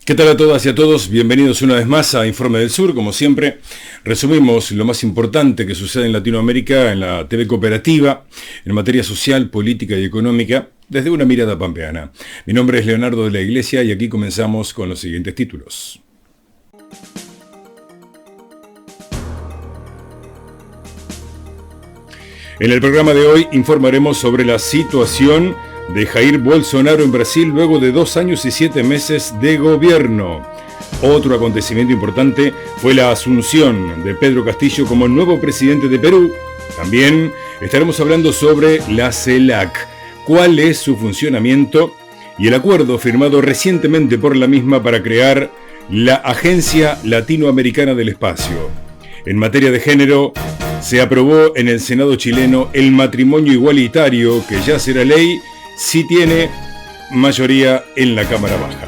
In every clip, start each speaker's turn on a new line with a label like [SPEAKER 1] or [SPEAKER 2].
[SPEAKER 1] ¿Qué tal a todas y a todos? Bienvenidos una vez más a Informe del Sur. Como siempre, resumimos lo más importante que sucede en Latinoamérica en la TV cooperativa, en materia social, política y económica, desde una mirada pampeana. Mi nombre es Leonardo de la Iglesia y aquí comenzamos con los siguientes títulos. En el programa de hoy informaremos sobre la situación de Jair Bolsonaro en Brasil luego de 2 años y 7 meses de gobierno. Otro acontecimiento importante fue la asunción de Pedro Castillo como nuevo presidente de Perú. También estaremos hablando sobre la CELAC, cuál es su funcionamiento y el acuerdo firmado recientemente por la misma para crear la Agencia Latinoamericana del Espacio. En materia de género, se aprobó en el Senado chileno el matrimonio igualitario, que ya será ley si tiene mayoría en la Cámara Baja.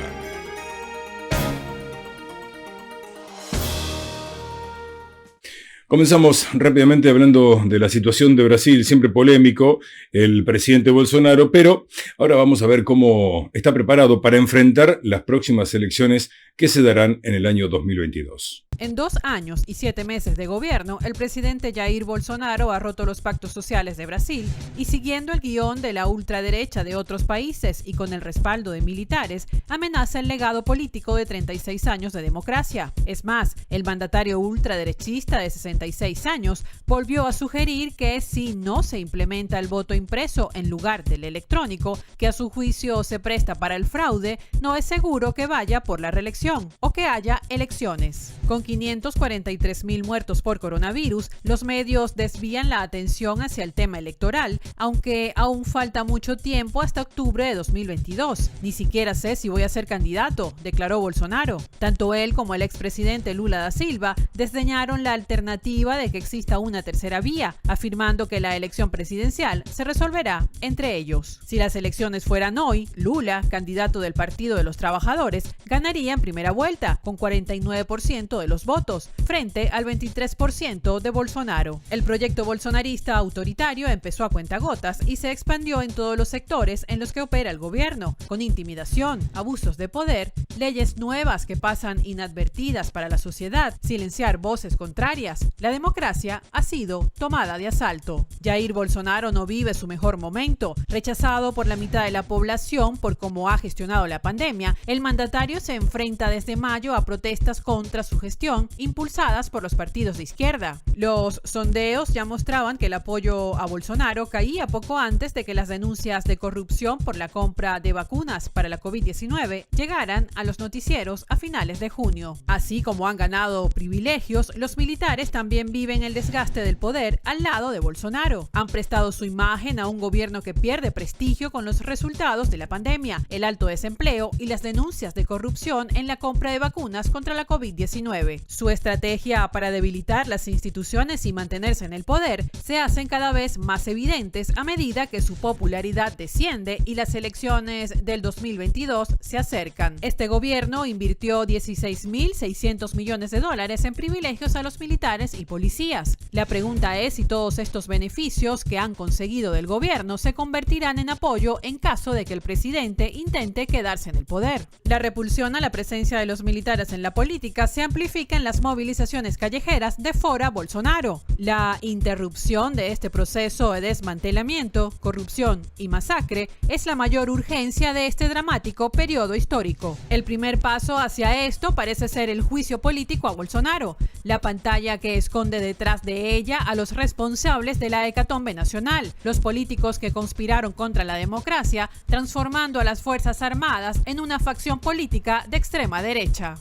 [SPEAKER 1] Comenzamos rápidamente hablando de la situación de Brasil, siempre polémico, el presidente Bolsonaro, pero ahora vamos a ver cómo está preparado para enfrentar las próximas elecciones que se darán en el año 2022.
[SPEAKER 2] En 2 años y 7 meses de gobierno, el presidente Jair Bolsonaro ha roto los pactos sociales de Brasil y, siguiendo el guión de la ultraderecha de otros países y con el respaldo de militares, amenaza el legado político de 36 años de democracia. Es más, el mandatario ultraderechista de 66 años volvió a sugerir que si no se implementa el voto impreso en lugar del electrónico, que a su juicio se presta para el fraude, no es seguro que vaya por la reelección o que haya elecciones. Con 543.000 muertos por coronavirus, los medios desvían la atención hacia el tema electoral, aunque aún falta mucho tiempo hasta octubre de 2022. Ni siquiera sé si voy a ser candidato, declaró Bolsonaro. Tanto él como el expresidente Lula da Silva desdeñaron la alternativa de que exista una tercera vía, afirmando que la elección presidencial se resolverá entre ellos. Si las elecciones fueran hoy, Lula, candidato del Partido de los Trabajadores, ganaría en primera vuelta, con 49% de los votos, frente al 23% de Bolsonaro. El proyecto bolsonarista autoritario empezó a cuentagotas y se expandió en todos los sectores en los que opera el gobierno, con intimidación, abusos de poder, leyes nuevas que pasan inadvertidas para la sociedad, silenciar voces contrarias. La democracia ha sido tomada de asalto. Jair Bolsonaro no vive su mejor momento. Rechazado por la mitad de la población por cómo ha gestionado la pandemia, el mandatario se enfrenta desde mayo a protestas contra su gestión, impulsadas por los partidos de izquierda. Los sondeos ya mostraban que el apoyo a Bolsonaro caía poco antes de que las denuncias de corrupción por la compra de vacunas para la COVID-19 llegaran a los noticieros a finales de junio. Así como han ganado privilegios, los militares también viven el desgaste del poder al lado de Bolsonaro. Han prestado su imagen a un gobierno que pierde prestigio con los resultados de la pandemia, el alto desempleo y las denuncias de corrupción en la compra de vacunas contra la COVID-19. Su estrategia para debilitar las instituciones y mantenerse en el poder se hacen cada vez más evidentes a medida que su popularidad desciende y las elecciones del 2022 se acercan. Este gobierno invirtió $16.600 millones en privilegios a los militares y policías. La pregunta es si todos estos beneficios que han conseguido del gobierno se convertirán en apoyo en caso de que el presidente intente quedarse en el poder. La repulsión a la presencia de los militares en la política se amplifica en las movilizaciones callejeras de Fora Bolsonaro. La interrupción de este proceso de desmantelamiento, corrupción y masacre es la mayor urgencia de este dramático periodo histórico. El primer paso hacia esto parece ser el juicio político a Bolsonaro, la pantalla que esconde detrás de ella a los responsables de la hecatombe nacional, los políticos que conspiraron contra la democracia, transformando a las Fuerzas Armadas en una facción política de extrema derecha.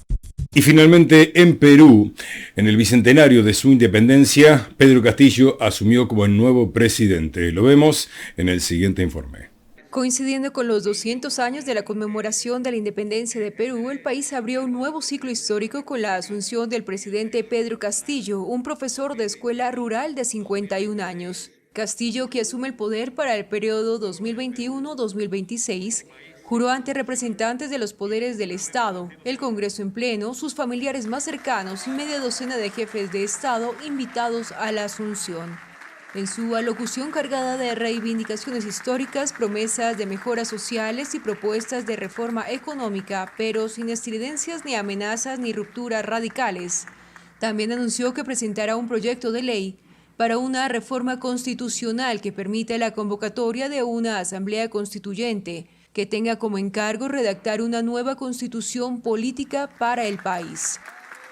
[SPEAKER 1] Y finalmente, en Perú, en el bicentenario de su independencia, Pedro Castillo asumió como el nuevo presidente. Lo vemos en el siguiente informe.
[SPEAKER 3] Coincidiendo con los 200 años de la conmemoración de la independencia de Perú, el país abrió un nuevo ciclo histórico con la asunción del presidente Pedro Castillo, un profesor de escuela rural de 51 años. Castillo, que asume el poder para el periodo 2021-2026, juró ante representantes de los poderes del Estado, el Congreso en pleno, sus familiares más cercanos y media docena de jefes de Estado invitados a la asunción. En su alocución cargada de reivindicaciones históricas, promesas de mejoras sociales y propuestas de reforma económica, pero sin estridencias ni amenazas ni rupturas radicales. También anunció que presentará un proyecto de ley para una reforma constitucional que permita la convocatoria de una asamblea constituyente que tenga como encargo redactar una nueva constitución política para el país.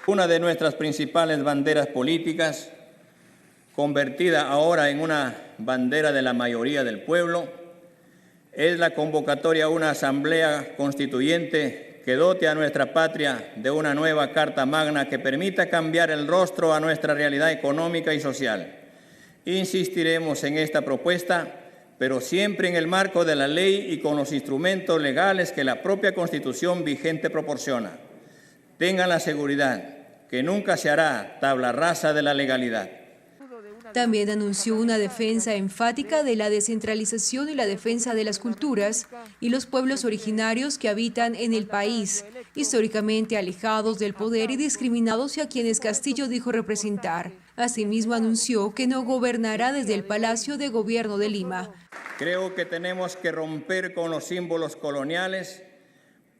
[SPEAKER 4] Una de nuestras principales banderas políticas, convertida ahora en una bandera de la mayoría del pueblo, es la convocatoria a una asamblea constituyente que dote a nuestra patria de una nueva Carta Magna que permita cambiar el rostro a nuestra realidad económica y social. Insistiremos en esta propuesta, pero siempre en el marco de la ley y con los instrumentos legales que la propia Constitución vigente proporciona. Tengan la seguridad que nunca se hará tabla rasa de la legalidad.
[SPEAKER 3] También anunció una defensa enfática de la descentralización y la defensa de las culturas y los pueblos originarios que habitan en el país, históricamente alejados del poder y discriminados y a quienes Castillo dijo representar. Asimismo anunció que no gobernará desde el Palacio de Gobierno de Lima.
[SPEAKER 4] Creo que tenemos que romper con los símbolos coloniales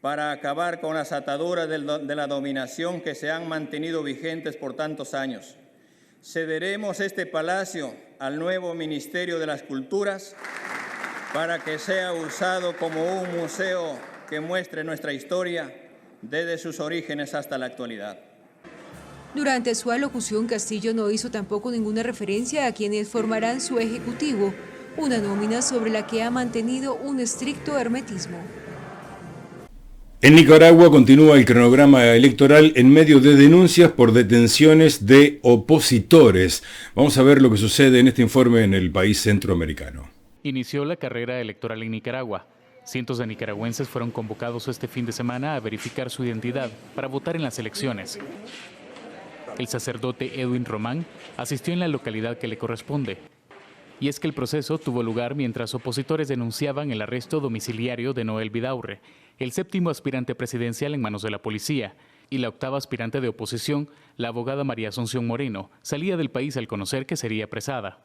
[SPEAKER 4] para acabar con las ataduras de la dominación que se han mantenido vigentes por tantos años. Cederemos este palacio al nuevo Ministerio de las Culturas para que sea usado como un museo que muestre nuestra historia desde sus orígenes hasta la actualidad.
[SPEAKER 3] Durante su alocución, Castillo no hizo tampoco ninguna referencia a quienes formarán su ejecutivo, una nómina sobre la que ha mantenido un estricto hermetismo.
[SPEAKER 1] En Nicaragua continúa el cronograma electoral en medio de denuncias por detenciones de opositores. Vamos a ver lo que sucede en este informe en el país centroamericano.
[SPEAKER 5] Inició la carrera electoral en Nicaragua. Cientos de nicaragüenses fueron convocados este fin de semana a verificar su identidad para votar en las elecciones. El sacerdote Edwin Román asistió en la localidad que le corresponde. Y es que el proceso tuvo lugar mientras opositores denunciaban el arresto domiciliario de Noel Vidaurre, el séptimo aspirante presidencial en manos de la policía, y la octava aspirante de oposición, la abogada María Asunción Moreno, salía del país al conocer que sería apresada.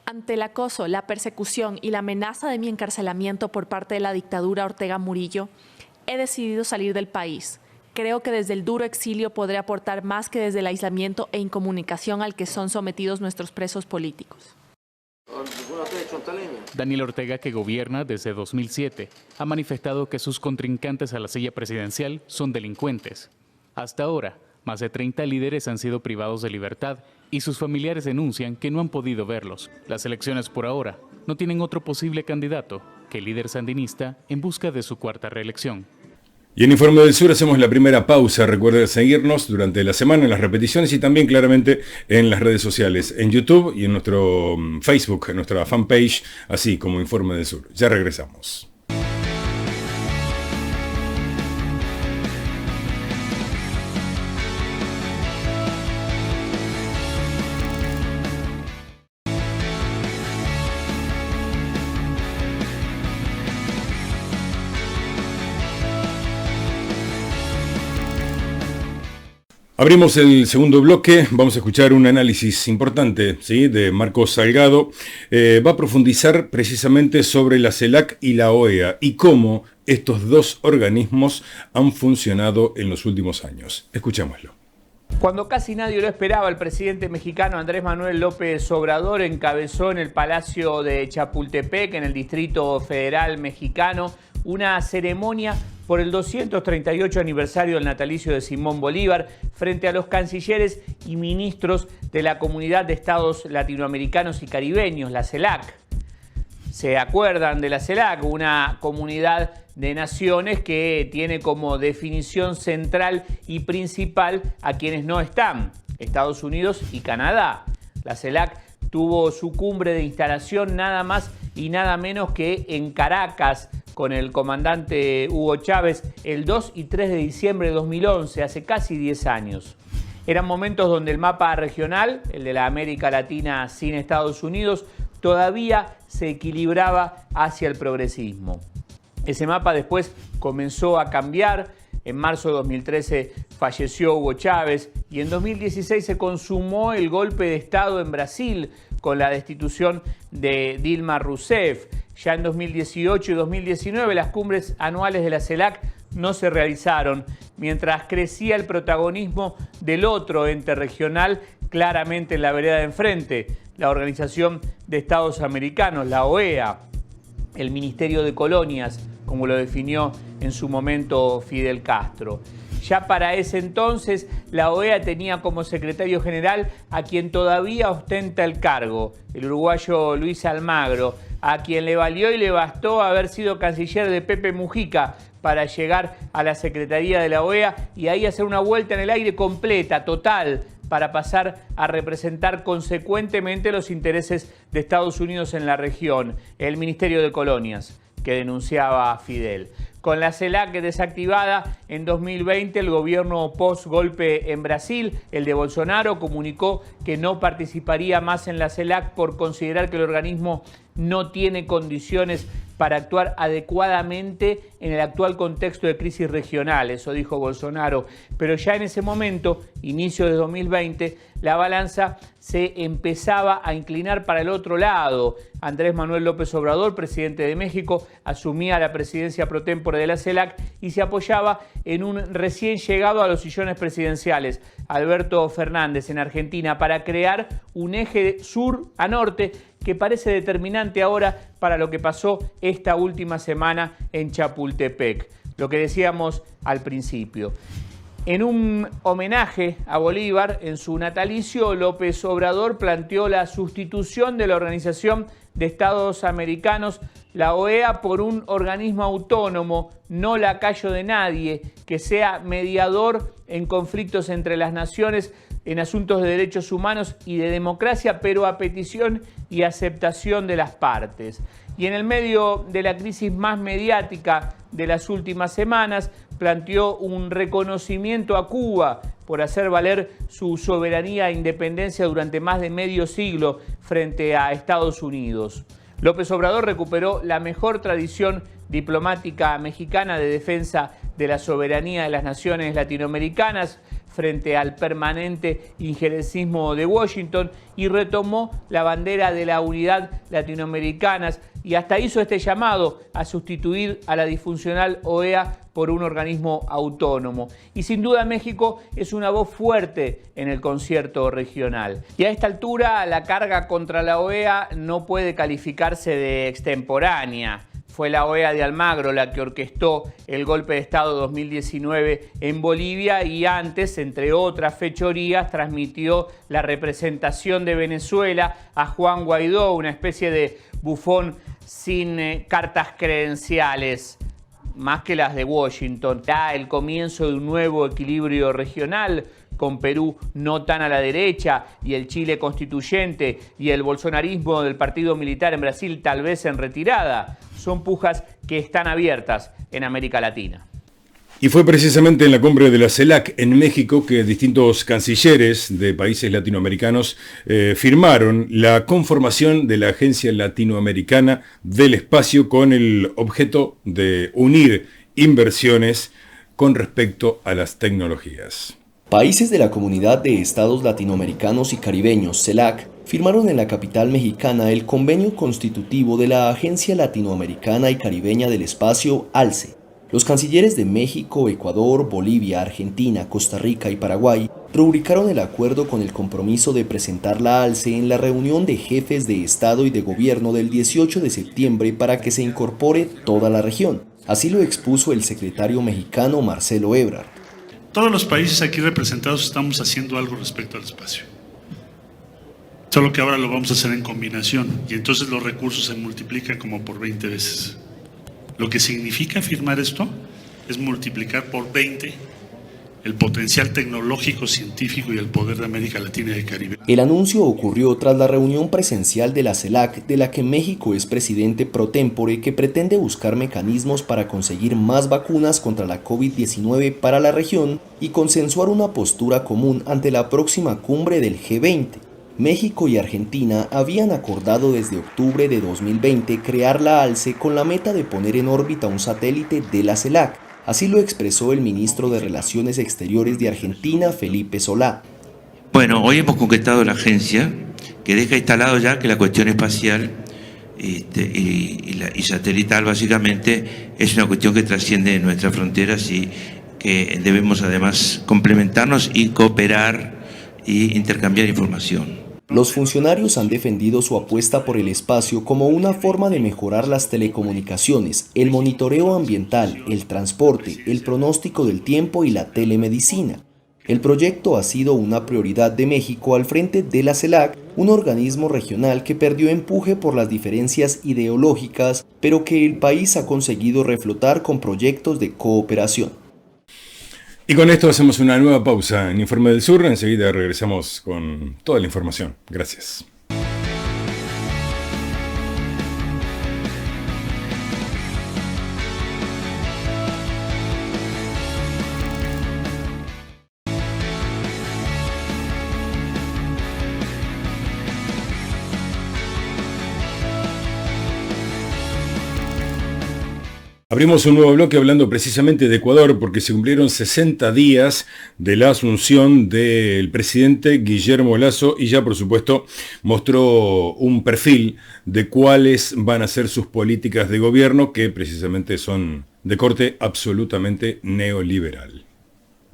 [SPEAKER 6] Ante el acoso, la persecución y la amenaza de mi encarcelamiento por parte de la dictadura Ortega Murillo, he decidido salir del país. Creo que desde el duro exilio podré aportar más que desde el aislamiento e incomunicación al que son sometidos nuestros presos políticos.
[SPEAKER 5] Daniel Ortega, que gobierna desde 2007, ha manifestado que sus contrincantes a la silla presidencial son delincuentes. Hasta ahora, más de 30 líderes han sido privados de libertad y sus familiares denuncian que no han podido verlos. Las elecciones por ahora no tienen otro posible candidato que el líder sandinista en busca de su cuarta reelección.
[SPEAKER 1] Y en Informe del Sur hacemos la primera pausa. Recuerden seguirnos durante la semana en las repeticiones y también claramente en las redes sociales, en YouTube y en nuestro Facebook, en nuestra fanpage, así como Informe del Sur. Ya regresamos. Abrimos el segundo bloque, vamos a escuchar un análisis importante, ¿sí?, de Marcos Salgado. Va a profundizar precisamente sobre la CELAC y la OEA y cómo estos dos organismos han funcionado en los últimos años. Escuchémoslo.
[SPEAKER 7] Cuando casi nadie lo esperaba, el presidente mexicano Andrés Manuel López Obrador encabezó en el Palacio de Chapultepec, en el Distrito Federal mexicano, una ceremonia por el 238 aniversario del natalicio de Simón Bolívar frente a los cancilleres y ministros de la Comunidad de Estados Latinoamericanos y Caribeños, la CELAC. ¿Se acuerdan de la CELAC? Una comunidad de naciones que tiene como definición central y principal a quienes no están, Estados Unidos y Canadá. La CELAC tuvo su cumbre de instalación nada más y nada menos que en Caracas, con el comandante Hugo Chávez, el 2 y 3 de diciembre de 2011, hace casi 10 años. Eran momentos donde el mapa regional, el de la América Latina sin Estados Unidos, todavía se equilibraba hacia el progresismo. Ese mapa después comenzó a cambiar. En marzo de 2013 falleció Hugo Chávez y en 2016 se consumó el golpe de Estado en Brasil con la destitución de Dilma Rousseff. Ya en 2018 y 2019 las cumbres anuales de la CELAC no se realizaron, mientras crecía el protagonismo del otro ente regional claramente en la vereda de enfrente, la Organización de Estados Americanos, la OEA, el Ministerio de Colonias, como lo definió en su momento Fidel Castro. Ya para ese entonces, la OEA tenía como secretario general a quien todavía ostenta el cargo, el uruguayo Luis Almagro, a quien le valió y le bastó haber sido canciller de Pepe Mujica para llegar a la secretaría de la OEA y ahí hacer una vuelta en el aire completa, total, para pasar a representar consecuentemente los intereses de Estados Unidos en la región, el Ministerio de Colonias, que denunciaba a Fidel. Con la CELAC desactivada en 2020, el gobierno post-golpe en Brasil, el de Bolsonaro, comunicó que no participaría más en la CELAC por considerar que el organismo no tiene condiciones para actuar adecuadamente en el actual contexto de crisis regional, eso dijo Bolsonaro. Pero ya en ese momento, inicio de 2020, la balanza se empezaba a inclinar para el otro lado. Andrés Manuel López Obrador, presidente de México, asumía la presidencia pro tempore de la CELAC y se apoyaba en un recién llegado a los sillones presidenciales, Alberto Fernández, en Argentina, para crear un eje sur a norte que parece determinante ahora para lo que pasó esta última semana en Chapultepec. Lo que decíamos al principio. En un homenaje a Bolívar, en su natalicio, López Obrador planteó la sustitución de la Organización de Estados Americanos, la OEA, por un organismo autónomo, no lacayo de nadie, que sea mediador en conflictos entre las naciones en asuntos de derechos humanos y de democracia, pero a petición y aceptación de las partes. Y en el medio de la crisis más mediática de las últimas semanas, planteó un reconocimiento a Cuba por hacer valer su soberanía e independencia durante más de medio siglo frente a Estados Unidos. López Obrador recuperó la mejor tradición diplomática mexicana de defensa de la soberanía de las naciones latinoamericanas frente al permanente injerencismo de Washington y retomó la bandera de la unidad latinoamericana y hasta hizo este llamado a sustituir a la disfuncional OEA por un organismo autónomo. Y sin duda México es una voz fuerte en el concierto regional. Y a esta altura la carga contra la OEA no puede calificarse de extemporánea. Fue la OEA de Almagro la que orquestó el golpe de Estado 2019 en Bolivia y antes, entre otras fechorías, transmitió la representación de Venezuela a Juan Guaidó, una especie de bufón sin cartas credenciales, más que las de Washington. Ya el comienzo de un nuevo equilibrio regional, con Perú no tan a la derecha y el Chile constituyente y el bolsonarismo del partido militar en Brasil tal vez en retirada, son pujas que están abiertas en América Latina.
[SPEAKER 1] Y fue precisamente en la cumbre de la CELAC en México que distintos cancilleres de países latinoamericanos firmaron la conformación de la Agencia Latinoamericana del Espacio con el objeto de unir inversiones con respecto a las tecnologías.
[SPEAKER 8] Países de la Comunidad de Estados Latinoamericanos y Caribeños, CELAC, firmaron en la capital mexicana el convenio constitutivo de la Agencia Latinoamericana y Caribeña del Espacio, ALCE. Los cancilleres de México, Ecuador, Bolivia, Argentina, Costa Rica y Paraguay rubricaron el acuerdo con el compromiso de presentar la ALCE en la reunión de jefes de Estado y de Gobierno del 18 de septiembre para que se incorpore toda la región. Así lo expuso el secretario mexicano Marcelo Ebrard.
[SPEAKER 9] Todos los países aquí representados estamos haciendo algo respecto al espacio. Solo que ahora lo vamos a hacer en combinación y entonces los recursos se multiplican como por 20 veces. Lo que significa firmar esto es multiplicar por 20 el potencial tecnológico, científico y el poder de América Latina y el Caribe.
[SPEAKER 8] El anuncio ocurrió tras la reunión presencial de la CELAC, de la que México es presidente pro tempore, que pretende buscar mecanismos para conseguir más vacunas contra la COVID-19 para la región y consensuar una postura común ante la próxima cumbre del G20. México y Argentina habían acordado desde octubre de 2020 crear la ALCE con la meta de poner en órbita un satélite de la CELAC. Así lo expresó el ministro de Relaciones Exteriores de Argentina, Felipe Solá.
[SPEAKER 10] Bueno, hoy hemos concretado la agencia que deja instalado ya que la cuestión espacial y satelital básicamente es una cuestión que trasciende nuestras fronteras y que debemos además complementarnos y cooperar y intercambiar información.
[SPEAKER 8] Los funcionarios han defendido su apuesta por el espacio como una forma de mejorar las telecomunicaciones, el monitoreo ambiental, el transporte, el pronóstico del tiempo y la telemedicina. El proyecto ha sido una prioridad de México al frente de la CELAC, un organismo regional que perdió empuje por las diferencias ideológicas, pero que el país ha conseguido reflotar con proyectos de cooperación.
[SPEAKER 1] Y con esto hacemos una nueva pausa en Informe del Sur. Enseguida regresamos con toda la información. Gracias. Abrimos un nuevo bloque hablando precisamente de Ecuador porque se cumplieron 60 días de la asunción del presidente Guillermo Lasso y ya por supuesto mostró un perfil de cuáles van a ser sus políticas de gobierno que precisamente son de corte absolutamente neoliberal.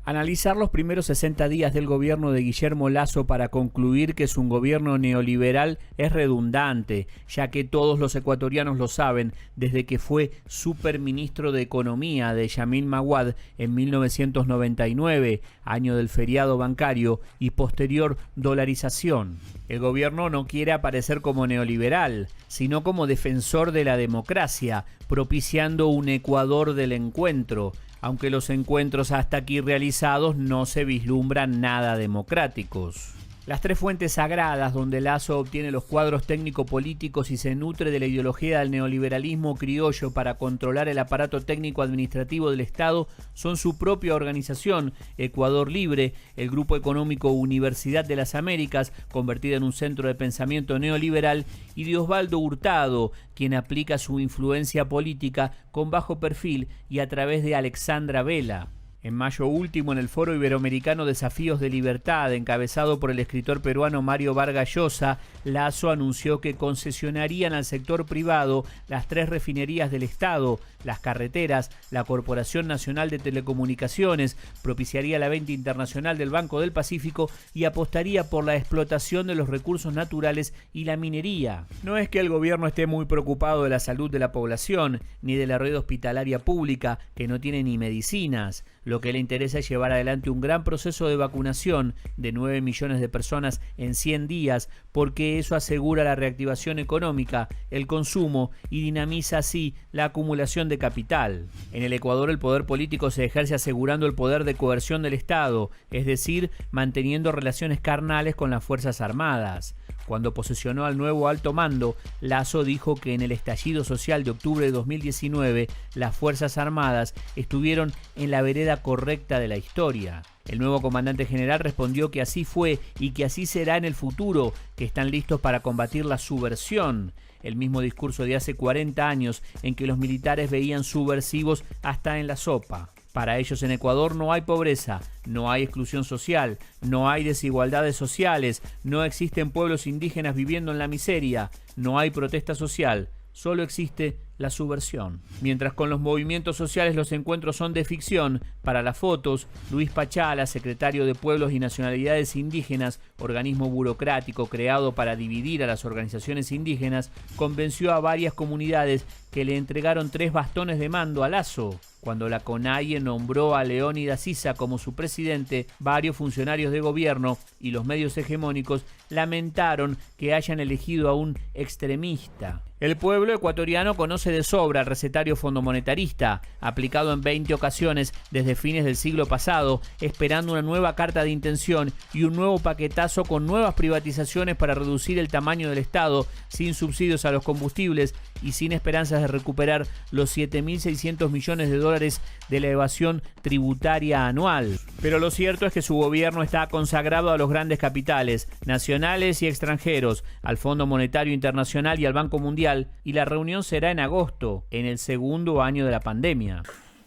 [SPEAKER 7] Analizar los primeros 60 días del gobierno de Guillermo Lasso para concluir que es un gobierno neoliberal es redundante, ya que todos los ecuatorianos lo saben desde que fue superministro de Economía de Yamil Maguad en 1999, año del feriado bancario y posterior dolarización. El gobierno no quiere aparecer como neoliberal, sino como defensor de la democracia, propiciando un Ecuador del encuentro, aunque los encuentros hasta aquí realizados no se vislumbran nada democráticos. Las tres fuentes sagradas donde Lasso obtiene los cuadros técnico-políticos y se nutre de la ideología del neoliberalismo criollo para controlar el aparato técnico-administrativo del Estado son su propia organización, Ecuador Libre, el Grupo Económico Universidad de las Américas, convertida en un centro de pensamiento neoliberal, y de Osvaldo Hurtado, quien aplica su influencia política con bajo perfil y a través de Alexandra Vela. En mayo último, en el Foro Iberoamericano Desafíos de Libertad, encabezado por el escritor peruano Mario Vargas Llosa, Lasso anunció que concesionarían al sector privado las 3 refinerías del Estado, las carreteras, la Corporación Nacional de Telecomunicaciones, propiciaría la venta internacional del Banco del Pacífico y apostaría por la explotación de los recursos naturales y la minería. No es que el gobierno esté muy preocupado de la salud de la población, ni de la red hospitalaria pública, que no tiene ni medicinas. Lo que le interesa es llevar adelante un gran proceso de vacunación de 9 millones de personas en 100 días, porque eso asegura la reactivación económica, el consumo y dinamiza así la acumulación de capital. En el Ecuador el poder político se ejerce asegurando el poder de coerción del Estado, es decir, manteniendo relaciones carnales con las Fuerzas Armadas. Cuando posesionó al nuevo alto mando, Lasso dijo que en el estallido social de octubre de 2019 las Fuerzas Armadas estuvieron en la vereda correcta de la historia. El nuevo comandante general respondió que así fue y que así será en el futuro, que están listos para combatir la subversión. El mismo discurso de hace 40 años en que los militares veían subversivos hasta en la sopa. Para ellos en Ecuador no hay pobreza, no hay exclusión social, no hay desigualdades sociales, no existen pueblos indígenas viviendo en la miseria, no hay protesta social, solo existe la subversión. Mientras con los movimientos sociales los encuentros son de ficción, para las fotos, Luis Pachala, secretario de Pueblos y Nacionalidades Indígenas, organismo burocrático creado para dividir a las organizaciones indígenas, convenció a varias comunidades que le entregaron 3 bastones de mando a Lasso. Cuando la CONAIE nombró a Leónidas Issa como su presidente, varios funcionarios de gobierno y los medios hegemónicos lamentaron que hayan elegido a un extremista. El pueblo ecuatoriano conoce de sobra el recetario fondomonetarista, aplicado en 20 ocasiones desde fines del siglo pasado, esperando una nueva carta de intención y un nuevo paquetazo con nuevas privatizaciones para reducir el tamaño del Estado, sin subsidios a los combustibles y sin esperanzas de recuperar los 7.600 millones de dólares de la evasión tributaria anual. Pero lo cierto es que su gobierno está consagrado a los grandes capitales, nacionales y extranjeros, al Fondo Monetario Internacional y al Banco Mundial, y la reunión será en agosto, en el segundo año de la pandemia.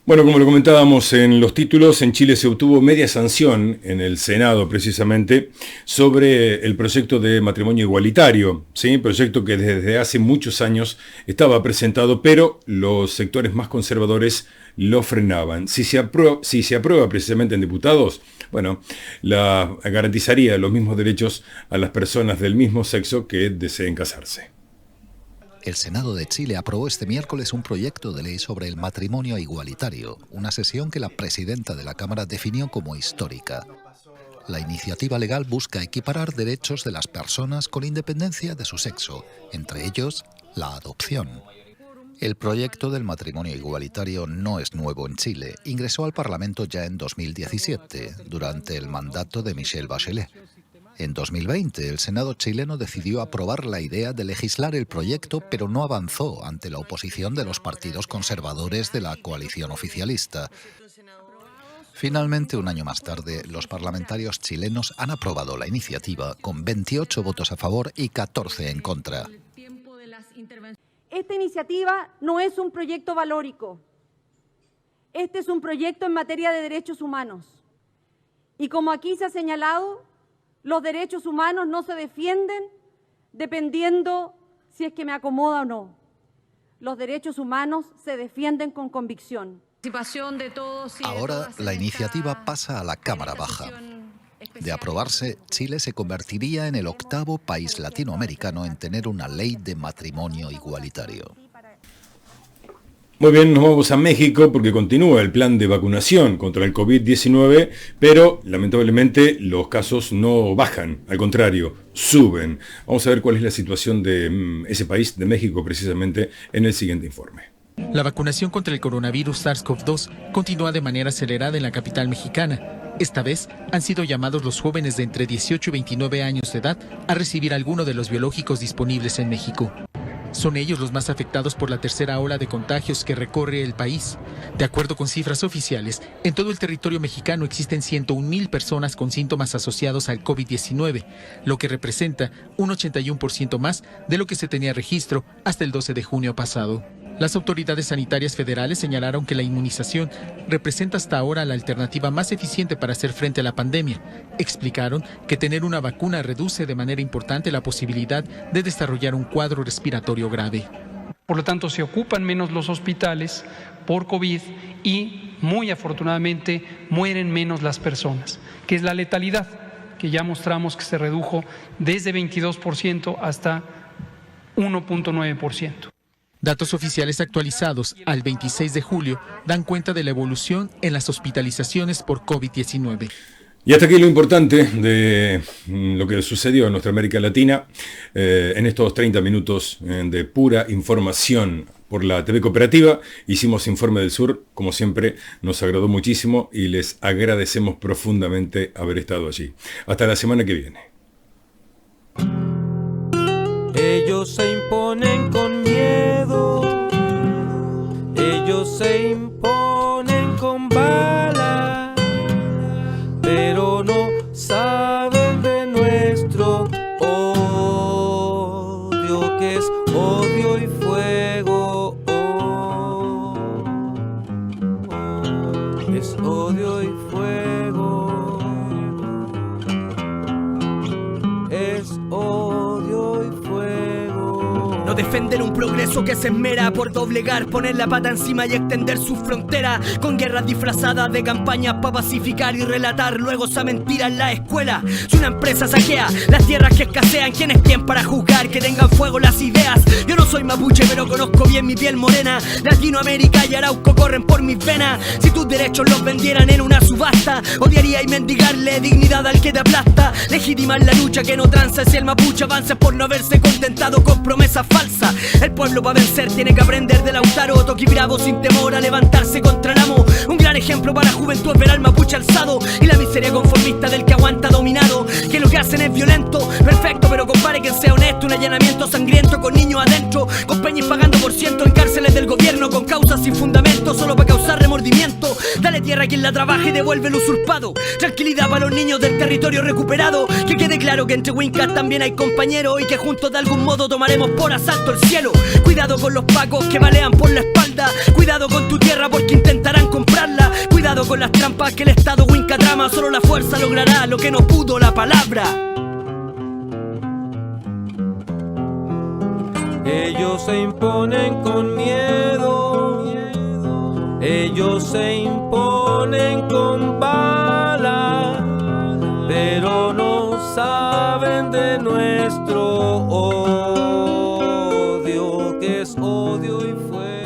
[SPEAKER 1] Bueno, como lo comentábamos en los títulos, en Chile se obtuvo media sanción en el Senado precisamente sobre el proyecto de matrimonio igualitario, ¿sí? Proyecto que desde hace muchos años estaba presentado, pero los sectores más conservadores lo frenaban. Si se aprueba precisamente en diputados, bueno, garantizaría los mismos derechos a las personas del mismo sexo que deseen casarse.
[SPEAKER 11] El Senado de Chile aprobó este miércoles un proyecto de ley sobre el matrimonio igualitario, una sesión que la presidenta de la Cámara definió como histórica. La iniciativa legal busca equiparar derechos de las personas con independencia de su sexo, entre ellos la adopción. El proyecto del matrimonio igualitario no es nuevo en Chile. Ingresó al Parlamento ya en 2017, durante el mandato de Michelle Bachelet. En 2020, el Senado chileno decidió aprobar la idea de legislar el proyecto, pero no avanzó ante la oposición de los partidos conservadores de la coalición oficialista. Finalmente, un año más tarde, los parlamentarios chilenos han aprobado la iniciativa con 28 votos a favor y 14 en contra.
[SPEAKER 12] Esta iniciativa no es un proyecto valórico. Este es un proyecto en materia de derechos humanos. Y como aquí se ha señalado, los derechos humanos no se defienden dependiendo si es que me acomoda o no. Los derechos humanos se defienden con convicción.
[SPEAKER 11] Ahora la iniciativa pasa a la Cámara Baja. De aprobarse, Chile se convertiría en el 8º país latinoamericano en tener una ley de matrimonio igualitario.
[SPEAKER 1] Muy bien, nos vamos a México porque continúa el plan de vacunación contra el COVID-19, pero lamentablemente los casos no bajan, al contrario, suben. Vamos a ver cuál es la situación de ese país, de México precisamente, en el siguiente informe.
[SPEAKER 13] La vacunación contra el coronavirus SARS-CoV-2 continúa de manera acelerada en la capital mexicana. Esta vez han sido llamados los jóvenes de entre 18 y 29 años de edad a recibir alguno de los biológicos disponibles en México. Son ellos los más afectados por la tercera ola de contagios que recorre el país. De acuerdo con cifras oficiales, en todo el territorio mexicano existen 101,000 personas con síntomas asociados al COVID-19, lo que representa un 81% más de lo que se tenía registro hasta el 12 de junio pasado. Las autoridades sanitarias federales señalaron que la inmunización representa hasta ahora la alternativa más eficiente para hacer frente a la pandemia. Explicaron que tener una vacuna reduce de manera importante la posibilidad de desarrollar un cuadro respiratorio grave.
[SPEAKER 14] Por lo tanto, se ocupan menos los hospitales por COVID y, muy afortunadamente, mueren menos las personas, que es la letalidad, que ya mostramos que se redujo desde 22% hasta 1.9%.
[SPEAKER 13] Datos oficiales actualizados al 26 de julio dan cuenta de la evolución en las hospitalizaciones por COVID-19.
[SPEAKER 1] Y hasta aquí lo importante de lo que sucedió en nuestra América Latina en estos 30 minutos de pura información por la TV Cooperativa. Hicimos Informe del Sur, como siempre nos agradó muchísimo y les agradecemos profundamente haber estado allí. Hasta la semana que viene.
[SPEAKER 15] Ellos se imponen con miedo, ellos se imponen con bala, pero no saben de nuestro odio, que es odio y fuego, es odio y fuego, es odio y fuego.
[SPEAKER 16] No defender un progreso que se esmera por doblegar, poner la pata encima y extender su frontera, con guerras disfrazadas de campañas para pacificar y relatar luego esa mentira en la escuela. Si una empresa saquea las tierras que escasean, ¿quién es quién para juzgar que tengan fuego las ideas? Yo no soy mapuche pero conozco bien mi piel morena. Latinoamérica y Arauco corren por mis venas. Si tus derechos los vendieran en una subasta, odiaría y mendigarle dignidad al que te aplasta. Legitimar la lucha que no tranza si el mapuche avanza por no haberse contentado con promesas falsas. El pueblo para vencer tiene que aprender de Lautaro, Toqui Bravo sin temor a levantarse contra el amo. Un gran ejemplo para la juventud es ver al mapuche alzado y la miseria conformista del que aguanta dominado, que lo que hacen es violento, perfecto, pero compare que sea honesto. Un allanamiento sangriento con niños adentro, con peñas pagando por ciento en cárceles del gobierno, con causas sin fundamento, solo para causar remordimiento. Dale tierra a quien la trabaja y devuelve el usurpado. Tranquilidad para los niños del territorio recuperado. Que quede claro que entre Wincas también hay compañeros y que juntos de algún modo tomaremos por asalto el cielo. Cuidado con los pacos que balean por la espalda, cuidado con tu tierra porque intentarán con Cuidado con las trampas que el Estado winca trama. Solo la fuerza logrará lo que no pudo la palabra.
[SPEAKER 15] Ellos se imponen con miedo, ellos se imponen con bala, pero no saben de nuestro odio, que es odio y fuego.